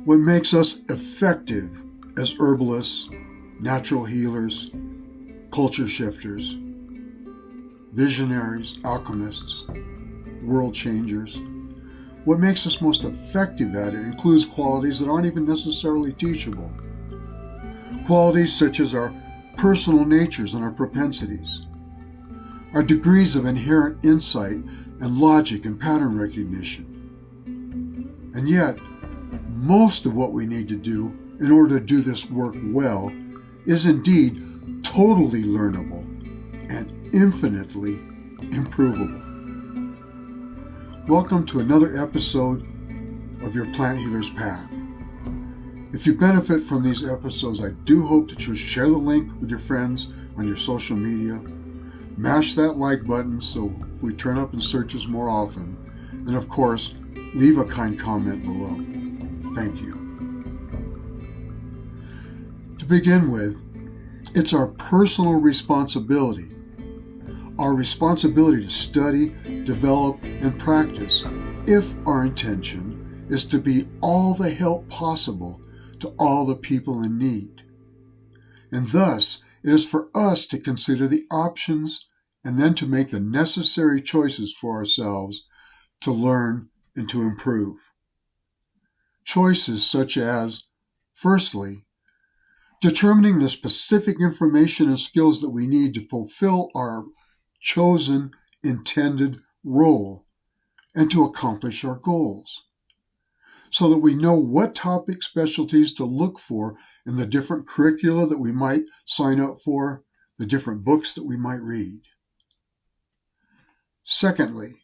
What makes us effective as herbalists, natural healers, culture shifters, visionaries, alchemists, world changers. What makes us most effective at it includes qualities that aren't even necessarily teachable. Qualities such as our personal natures and our propensities, our degrees of inherent insight and logic and pattern recognition. And yet, most of what we need to do in order to do this work well is indeed totally learnable and infinitely improvable. Welcome to another episode of Your Plant Healer's Path. If you benefit from these episodes, I do hope that you'll share the link with your friends on your social media. Mash that like button so we turn up in searches more often. And of course, leave a kind comment below. Thank you. To begin with, it's our personal responsibility. Our responsibility to study, develop, and practice if our intention is to be all the help possible to all the people in need. And thus, it is for us to consider the options and then to make the necessary choices for ourselves to learn and to improve. Choices such as, firstly, determining the specific information and skills that we need to fulfill our chosen, intended role and to accomplish our goals, so that we know what topic specialties to look for in the different curricula that we might sign up for, the different books that we might read. Secondly,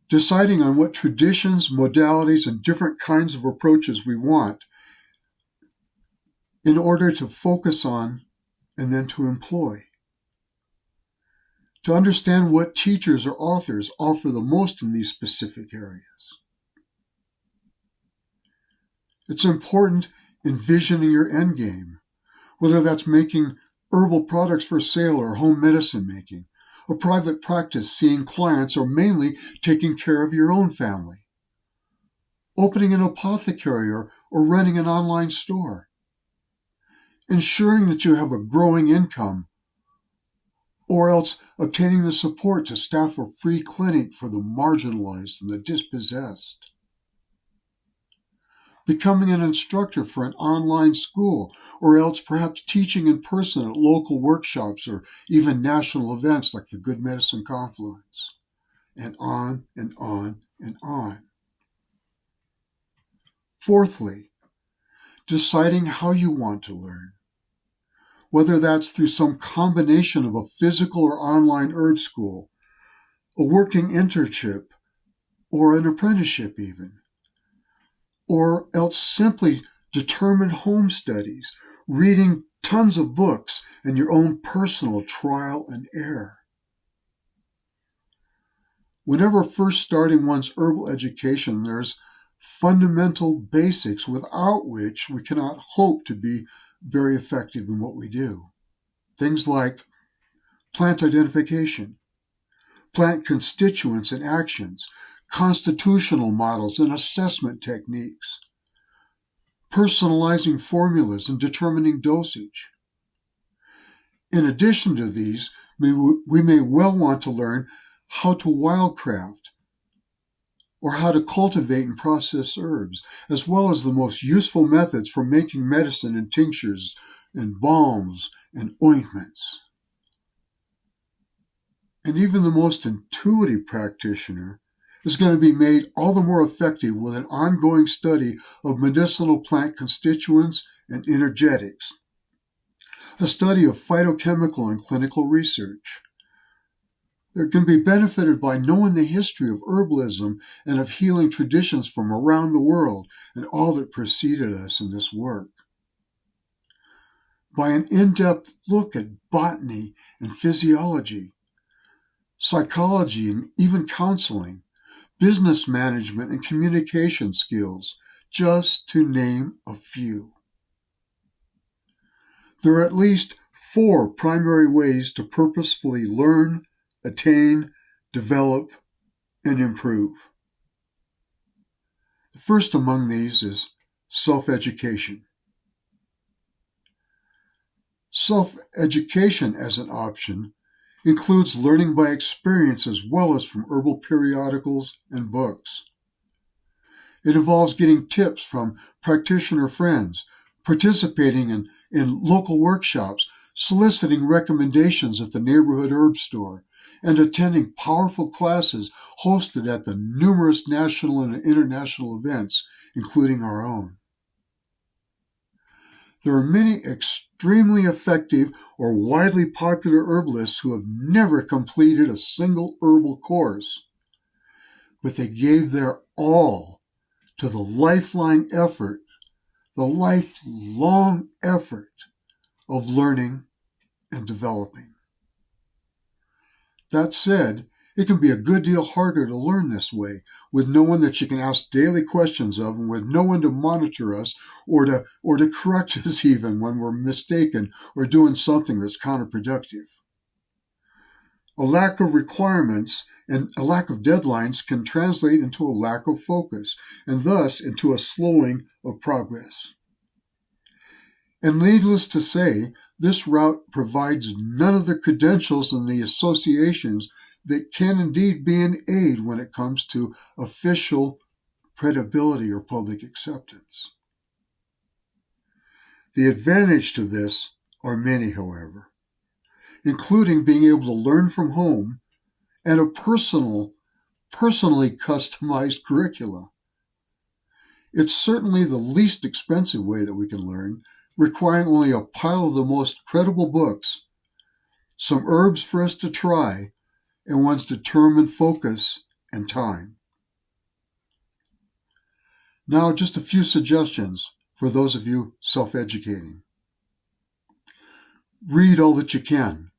deciding on what traditions, modalities, and different kinds of approaches we want in order to focus on and then to employ. To understand what teachers or authors offer the most in these specific areas. It's important envisioning your end game, whether that's making herbal products for sale or home medicine making, a private practice seeing clients, or mainly taking care of your own family, opening an apothecary or running an online store, ensuring that you have a growing income, or else obtaining the support to staff a free clinic for the marginalized and the dispossessed. Becoming an instructor for an online school, or else perhaps teaching in person at local workshops or even national events like the Good Medicine Confluence, and on and on and on. Fourthly, deciding how you want to learn. Whether that's through some combination of a physical or online herb school, a working internship, or an apprenticeship even, or else simply determined home studies, reading tons of books, and your own personal trial and error. Whenever first starting one's herbal education, there's fundamental basics without which we cannot hope to be very effective in what we do. Things like plant identification, plant constituents and actions, constitutional models and assessment techniques, personalizing formulas and determining dosage. In addition to these, we may well want to learn how to wildcraft or how to cultivate and process herbs, as well as the most useful methods for making medicine and tinctures and balms and ointments. And even the most intuitive practitioner is going to be made all the more effective with an ongoing study of medicinal plant constituents and energetics, a study of phytochemical and clinical research. They can be benefited by knowing the history of herbalism and of healing traditions from around the world and all that preceded us in this work. By an in-depth look at botany and physiology, psychology and even counseling, business management and communication skills, just to name a few. There are at least 4 primary ways to purposefully learn, attain, develop, and improve. The first among these is self-education. Self-education as an option includes learning by experience as well as from herbal periodicals and books. It involves getting tips from practitioner friends, participating in local workshops, soliciting recommendations at the neighborhood herb store, and attending powerful classes hosted at the numerous national and international events, including our own. There are many extremely effective or widely popular herbalists who have never completed a single herbal course, but they gave their all to the lifelong effort of learning and developing. That said, it can be a good deal harder to learn this way, with no one that you can ask daily questions of, and with no one to monitor us or to correct us even when we're mistaken or doing something that's counterproductive. A lack of requirements and a lack of deadlines can translate into a lack of focus, and thus into a slowing of progress. And needless to say, this route provides none of the credentials and the associations that can indeed be an aid when it comes to official credibility or public acceptance. The advantage to this are many, however, including being able to learn from home and a personally customized curricula. It's certainly the least expensive way that we can learn, requiring only a pile of the most credible books, some herbs for us to try, and one's determined focus and time. Now, just a few suggestions for those of you self-educating. Read all that you can,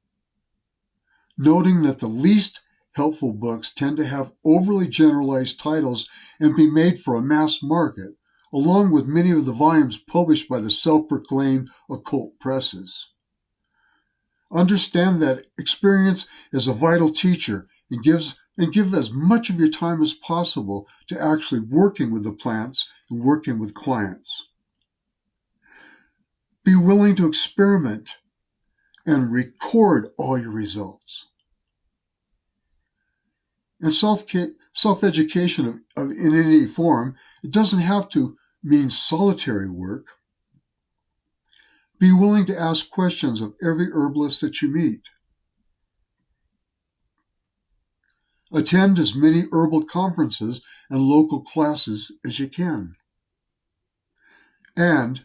noting that the least helpful books tend to have overly generalized titles and be made for a mass market, along with many of the volumes published by the self-proclaimed occult presses. Understand that experience is a vital teacher and give as much of your time as possible to actually working with the plants and working with clients. Be willing to experiment and record all your results. And self-education in any form, it doesn't have to mean solitary work. Be willing to ask questions of every herbalist that you meet. Attend as many herbal conferences and local classes as you can. And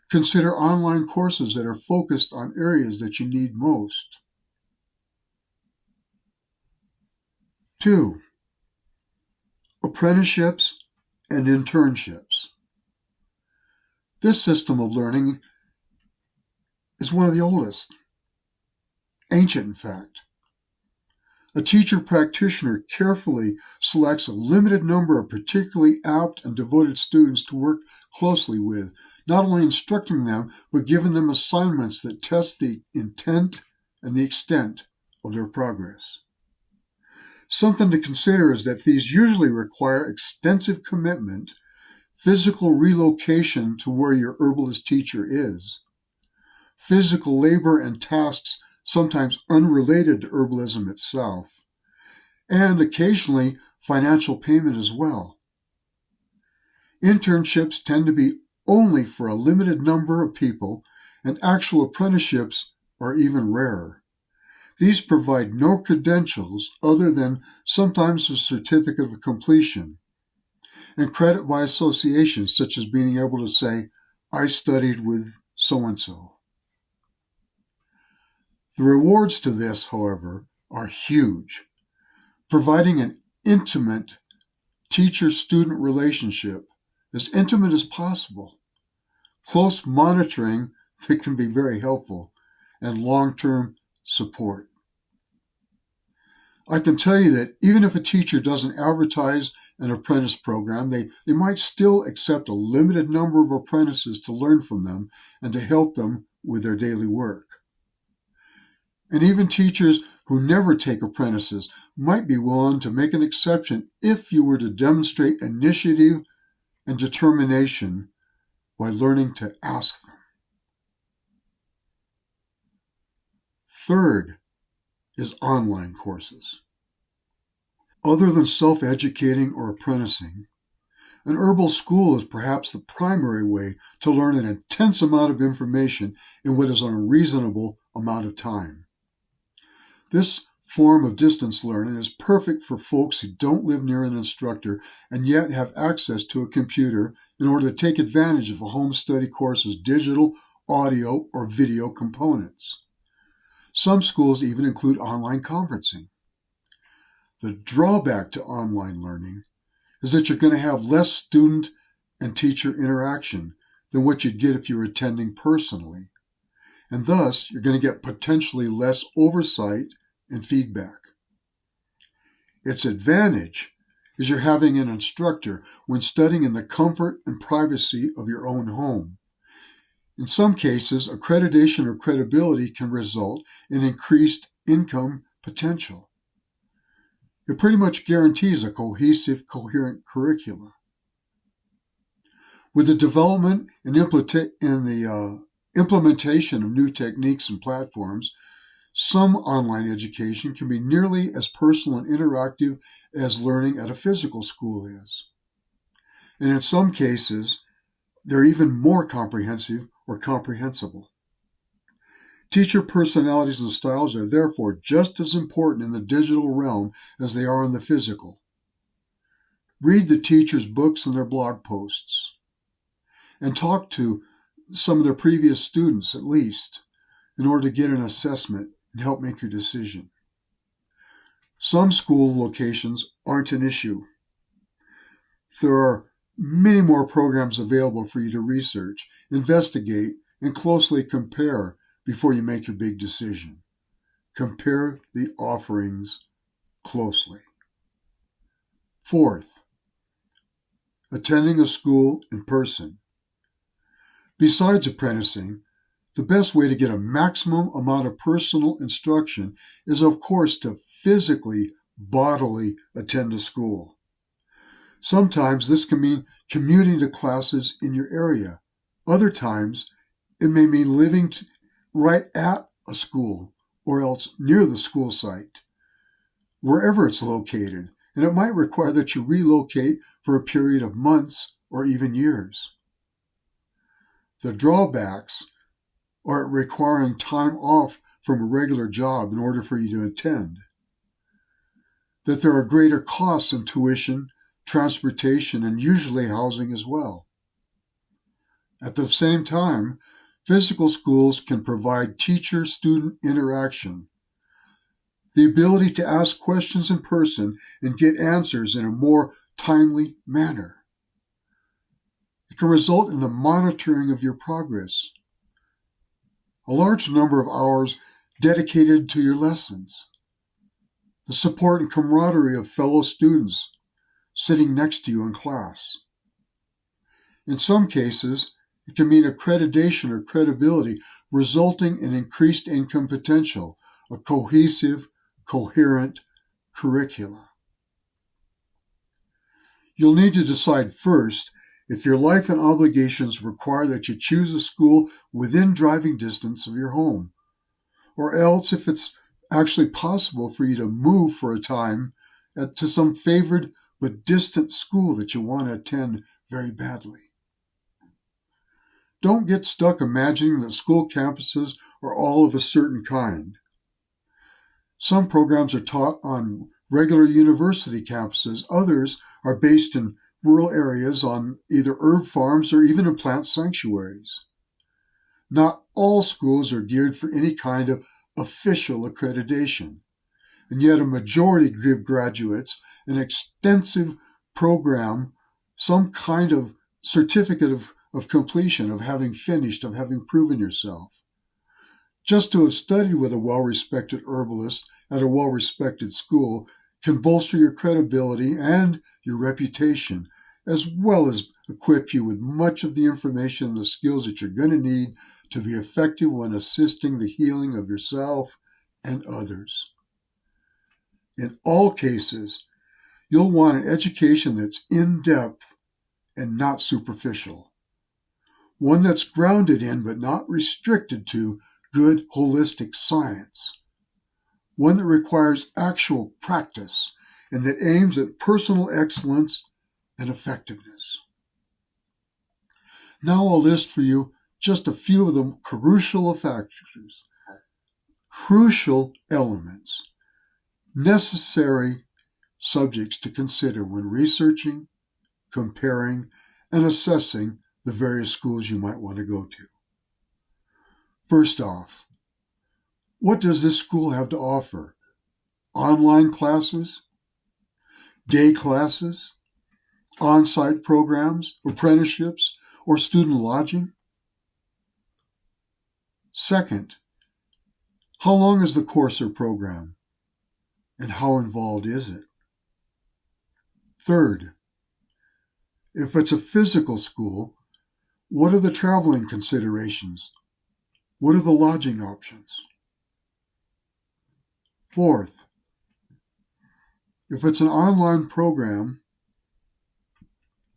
consider online courses that are focused on areas that you need most. 2. Apprenticeships and internships. This system of learning is one of the oldest, ancient in fact. A teacher practitioner carefully selects a limited number of particularly apt and devoted students to work closely with, not only instructing them, but giving them assignments that test the intent and the extent of their progress. Something to consider is that these usually require extensive commitment, physical relocation to where your herbalist teacher is, physical labor and tasks sometimes unrelated to herbalism itself, and occasionally financial payment as well. Internships tend to be only for a limited number of people, and actual apprenticeships are even rarer. These provide no credentials other than sometimes a certificate of completion, and credit by association, such as being able to say, I studied with so-and-so. The rewards to this, however, are huge, providing an intimate teacher-student relationship, as intimate as possible, close monitoring that can be very helpful, and long-term support. I can tell you that even if a teacher doesn't advertise an apprentice program, they might still accept a limited number of apprentices to learn from them and to help them with their daily work. And even teachers who never take apprentices might be willing to make an exception if you were to demonstrate initiative and determination by learning to ask them. Third is online courses. Other than self-educating or apprenticing, an herbal school is perhaps the primary way to learn an intense amount of information in what is a reasonable amount of time. This form of distance learning is perfect for folks who don't live near an instructor and yet have access to a computer in order to take advantage of a home study course's digital, audio, or video components. Some schools even include online conferencing. The drawback to online learning is that you're going to have less student and teacher interaction than what you'd get if you were attending personally. And thus, you're going to get potentially less oversight and feedback. Its advantage is you're having an instructor when studying in the comfort and privacy of your own home. In some cases, accreditation or credibility can result in increased income potential. It pretty much guarantees a cohesive, coherent curricula. With the development and implementation of new techniques and platforms, some online education can be nearly as personal and interactive as learning at a physical school is. And in some cases, they're even more comprehensive or comprehensible. Teacher personalities and styles are therefore just as important in the digital realm as they are in the physical. Read the teachers' books and their blog posts, and talk to some of their previous students at least, in order to get an assessment and help make your decision. Some school locations aren't an issue. There are many more programs available for you to research, investigate, and closely compare before you make your big decision. Compare the offerings closely. Fourth, attending a school in person. Besides apprenticing, the best way to get a maximum amount of personal instruction is, of course, to physically, bodily attend a school. Sometimes this can mean commuting to classes in your area. Other times, it may mean living right at a school or else near the school site, wherever it's located, and it might require that you relocate for a period of months or even years. The drawbacks are requiring time off from a regular job in order for you to attend. That there are greater costs in tuition, transportation, and usually housing as well. At the same time, physical schools can provide teacher-student interaction, the ability to ask questions in person and get answers in a more timely manner. It can result in the monitoring of your progress, a large number of hours dedicated to your lessons, the support and camaraderie of fellow students sitting next to you in class. In some cases, it can mean accreditation or credibility, resulting in increased income potential, a cohesive, coherent curricula. You'll need to decide first if your life and obligations require that you choose a school within driving distance of your home, or else if it's actually possible for you to move for a time to some favored but distant school that you want to attend very badly. Don't get stuck imagining that school campuses are all of a certain kind. Some programs are taught on regular university campuses. Others are based in rural areas on either herb farms or even in plant sanctuaries. Not all schools are geared for any kind of official accreditation, and yet a majority give graduates an extensive program, some kind of certificate of completion, of having finished, of having proven yourself. Just to have studied with a well-respected herbalist at a well-respected school can bolster your credibility and your reputation, as well as equip you with much of the information and the skills that you're going to need to be effective when assisting the healing of yourself and others. In all cases, you'll want an education that's in-depth and not superficial. one that's grounded in but not restricted to good holistic science, one that requires actual practice and that aims at personal excellence and effectiveness. Now I'll list for you just a few of the crucial factors, crucial elements, necessary subjects to consider when researching, comparing, and assessing the various schools you might want to go to. First off, what does this school have to offer? Online classes, day classes, on-site programs, apprenticeships, or student lodging? Second, how long is the course or program, and how involved is it? Third, if it's a physical school, what are the traveling considerations? What are the lodging options? Fourth, if it's an online program,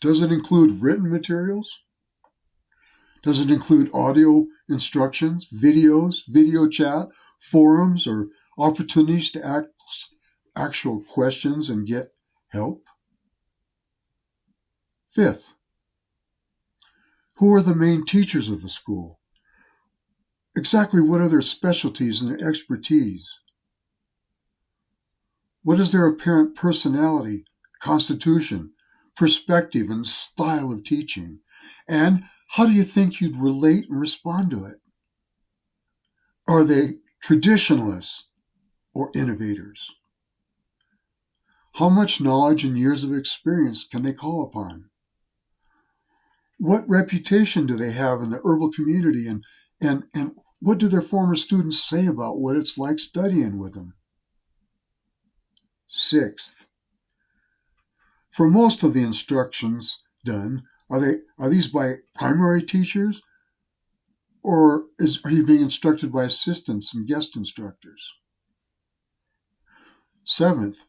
does it include written materials? Does it include audio instructions, videos, video chat, forums, or opportunities to ask actual questions and get help? Fifth, who are the main teachers of the school? Exactly what are their specialties and their expertise? What is their apparent personality, constitution, perspective, and style of teaching? And how do you think you'd relate and respond to it? Are they traditionalists or innovators? How much knowledge and years of experience can they call upon? What reputation do they have in the herbal community, and what do their former students say about what it's like studying with them? Sixth, for most of the instructions done, are these by primary teachers, or are you being instructed by assistants and guest instructors? Seventh,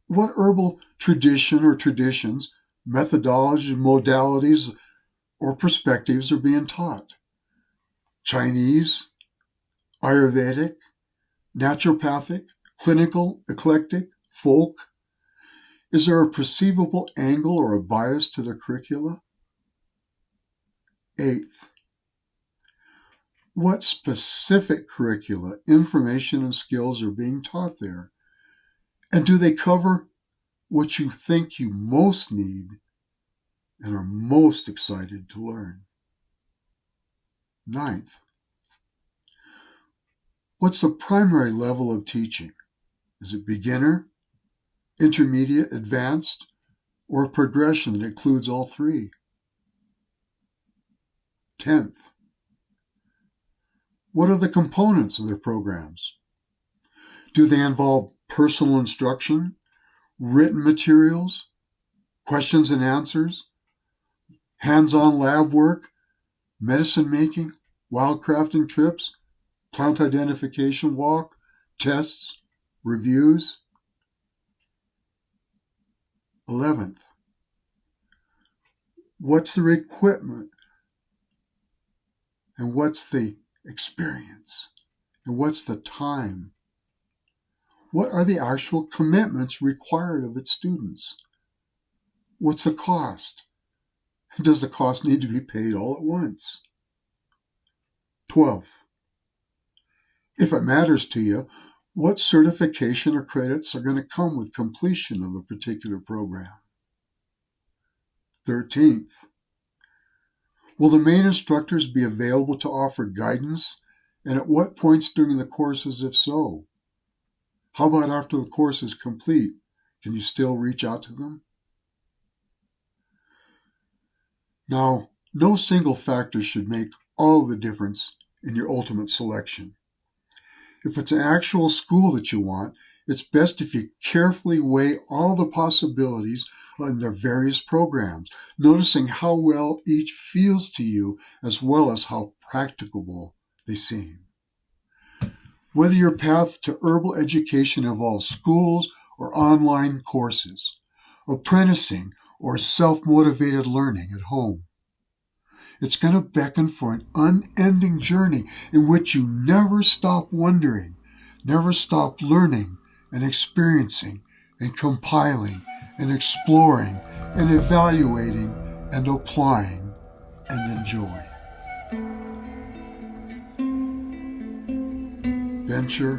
what herbal tradition or traditions, methodologies, modalities, or perspectives are being taught? Chinese, Ayurvedic, naturopathic, clinical, eclectic, folk? Is there a perceivable angle or a bias to the curricula? Eighth, what specific curricula, information, and skills are being taught there? And do they cover what you think you most need and are most excited to learn? Ninth, what's the primary level of teaching? Is it beginner, intermediate, advanced, or a progression that includes all three? 10th, what are the components of their programs? Do they involve personal instruction, written materials, questions and answers, hands-on lab work, medicine making, wildcrafting trips, plant identification walk, tests, reviews? 11th, what's their equipment, and what's the experience, and what's the time? What are the actual commitments required of its students? What's the cost? Does the cost need to be paid all at once? 12th, if it matters to you, what certification or credits are going to come with completion of a particular program? 13th, will the main instructors be available to offer guidance, and at what points during the courses if so? How about after the course is complete? Can you still reach out to them? Now, no single factor should make all the difference in your ultimate selection. If it's an actual school that you want, it's best if you carefully weigh all the possibilities in their various programs, noticing how well each feels to you as well as how practicable they seem. Whether your path to herbal education involves schools or online courses, apprenticing or self-motivated learning at home, It's going to beckon for an unending journey in which you never stop wondering, never stop learning and experiencing and compiling and exploring and evaluating and applying and enjoy. Venture